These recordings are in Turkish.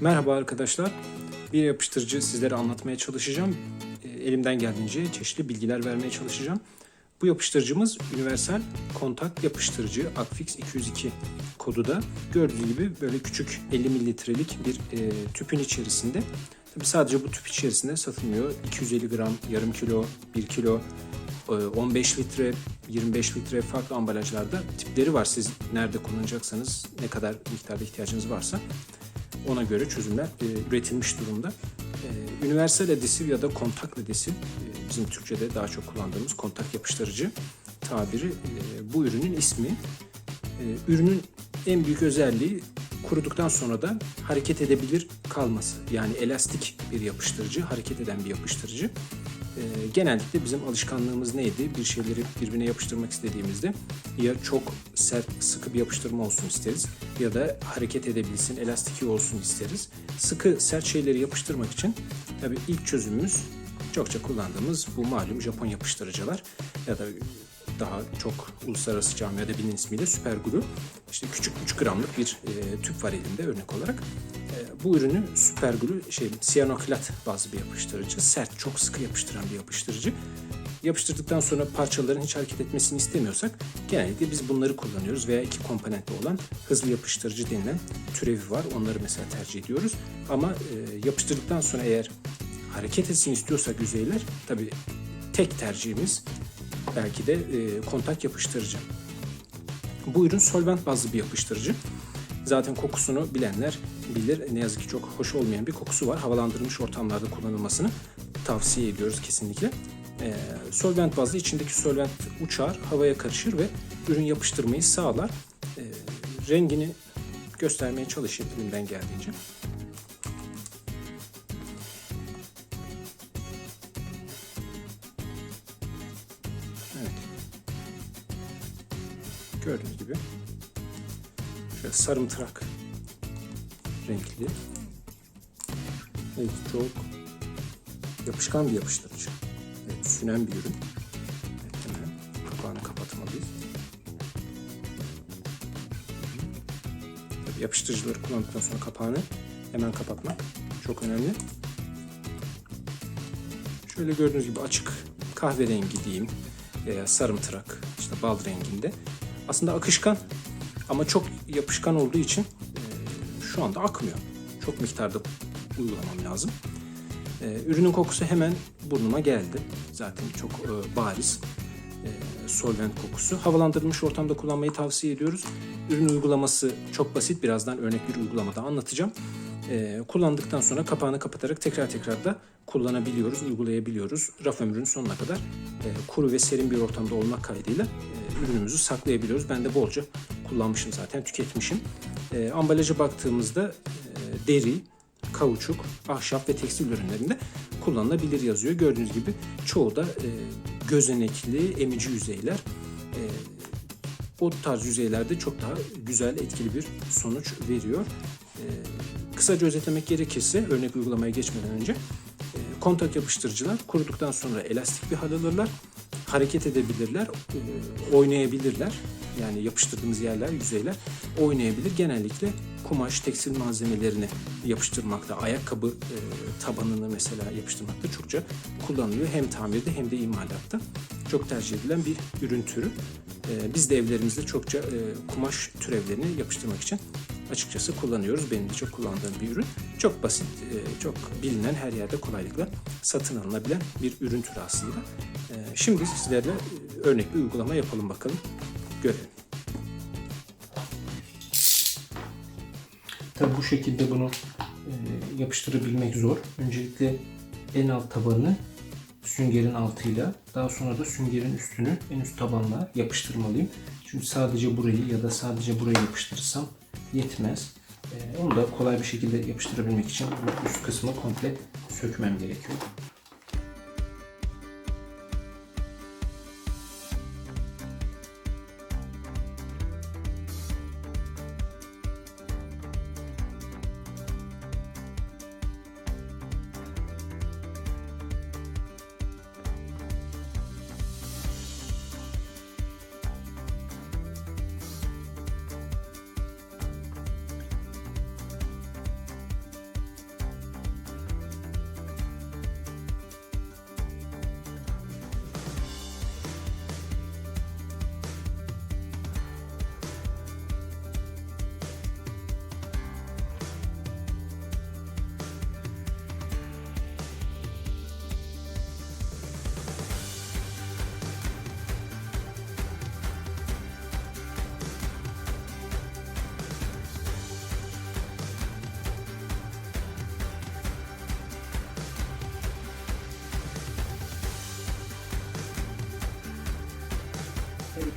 Merhaba arkadaşlar. Bir yapıştırıcı sizlere anlatmaya çalışacağım. Elimden geldiğince çeşitli bilgiler vermeye çalışacağım. Bu yapıştırıcımız universal kontak yapıştırıcı Akfix 202 kodu da gördüğünüz gibi böyle küçük 50 mililitrelik bir tüpün içerisinde. Tabii sadece bu tüp içerisinde satılmıyor. 250 gram, yarım kilo, 1 kilo, 15 litre, 25 litre farklı ambalajlarda tipleri var. Siz nerede kullanacaksanız, ne kadar miktarda ihtiyacınız varsa ona göre çözümler üretilmiş durumda. Universal adhesive ya da kontak adhesive, bizim Türkçe'de daha çok kullandığımız kontak yapıştırıcı tabiri, bu ürünün ismi. Ürünün en büyük özelliği kuruduktan sonra da hareket edebilir kalması. Yani elastik bir yapıştırıcı, hareket eden bir yapıştırıcı. Genellikle bizim alışkanlığımız neydi? Bir şeyleri birbirine yapıştırmak istediğimizde ya çok sert, sıkı bir yapıştırma olsun isteriz ya da hareket edebilsin, elastik olsun isteriz. Sıkı, sert şeyleri yapıştırmak için tabii ilk çözümümüz çokça kullandığımız bu malum Japon yapıştırıcılar ya da daha çok uluslararası camiada bilinen ismiyle Super Glue. İşte küçük 3 gramlık bir tüp var elimde örnek olarak. Bu ürünü Super Glue siyanoklat bazlı bir yapıştırıcı. Sert, çok sıkı yapıştıran bir yapıştırıcı. Yapıştırdıktan sonra parçaların hiç hareket etmesini istemiyorsak genellikle biz bunları kullanıyoruz veya iki komponentli olan hızlı yapıştırıcı denilen türevi var. Onları mesela tercih ediyoruz. Ama yapıştırdıktan sonra eğer hareket etsin istiyorsak yüzeyler, tabii tek tercihimiz belki de kontak yapıştırıcı. Bu ürün solvent bazlı bir yapıştırıcı. Zaten kokusunu bilenler bilir. Ne yazık ki çok hoş olmayan bir kokusu var. Havalandırılmış ortamlarda kullanılmasını tavsiye ediyoruz kesinlikle. Solvent bazlı, içindeki solvent uçar, havaya karışır ve ürün yapıştırmayı sağlar. Rengini göstermeye çalışayım elimden geldiğince. Evet. Gördüğünüz gibi şöyle sarımtırak renkli. Evet, çok yapışkan bir yapıştırıcı. Evet, sünen bir ürün. Evet, hemen kapağını kapatmalıyız. Tabii yapıştırıcıları kullandıktan sonra kapağını hemen kapatmak çok önemli. Şöyle gördüğünüz gibi açık kahverengi diyeyim veya sarımtırak, işte bal renginde. Aslında akışkan ama çok yapışkan olduğu için şu anda akmıyor. Çok miktarda uygulamam lazım. Ürünün kokusu hemen burnuma geldi. Zaten çok bariz solvent kokusu. Havalandırılmış ortamda kullanmayı tavsiye ediyoruz. Ürün uygulaması çok basit. Birazdan örnek bir uygulamada anlatacağım. Kullandıktan sonra kapağını kapatarak tekrar da kullanabiliyoruz, uygulayabiliyoruz. Raf ömrünün sonuna kadar kuru ve serin bir ortamda olmak kaydıyla ürünümüzü saklayabiliyoruz. Ben de bolca kullanmışım zaten, tüketmişim. Ambalaja baktığımızda deri, kauçuk, ahşap ve tekstil ürünlerinde kullanılabilir yazıyor. Gördüğünüz gibi çoğu da gözenekli, emici yüzeyler. O tarz yüzeylerde çok daha güzel, etkili bir sonuç veriyor. Kısaca özetlemek gerekirse, örnek uygulamaya geçmeden önce, kontak yapıştırıcılar kuruduktan sonra elastik bir hal alırlar, hareket edebilirler, oynayabilirler. Yani yapıştırdığımız yerler, yüzeyler oynayabilir. Genellikle kumaş, tekstil malzemelerini yapıştırmakta, ayakkabı tabanını mesela yapıştırmakta çokça kullanılıyor. Hem tamirde hem de imalatta çok tercih edilen bir ürün türü. Biz de evlerimizde çokça kumaş türevlerini yapıştırmak için açıkçası kullanıyoruz. Benim de çok kullandığım bir ürün. Çok basit, çok bilinen, her yerde kolaylıkla satın alınabilen bir ürün türü aslında. Şimdi sizlerle örnek bir uygulama yapalım bakalım. Görelim. Tabii bu şekilde bunu yapıştırabilmek zor. Öncelikle en alt tabanını süngerin altıyla, daha sonra da süngerin üstünü en üst tabanla yapıştırmalıyım. Çünkü sadece burayı ya da sadece burayı yapıştırırsam yetmez. Onu da kolay bir şekilde yapıştırabilmek için bu üst kısmı komple sökmem gerekiyor.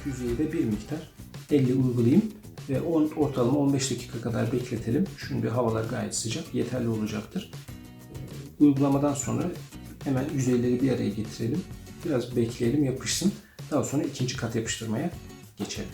yüzeye de bir miktar elle uygulayayım ve ortalama 15 dakika kadar bekletelim. Çünkü havalar gayet sıcak, yeterli olacaktır. Uygulamadan sonra hemen yüzeyleri bir araya getirelim. Biraz bekleyelim, yapışsın. Daha sonra ikinci kat yapıştırmaya geçelim.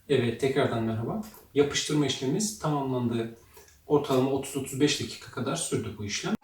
Evet, tekrardan merhaba. Yapıştırma işlemimiz tamamlandı. Ortalama 30-35 dakika kadar sürdü bu işlem.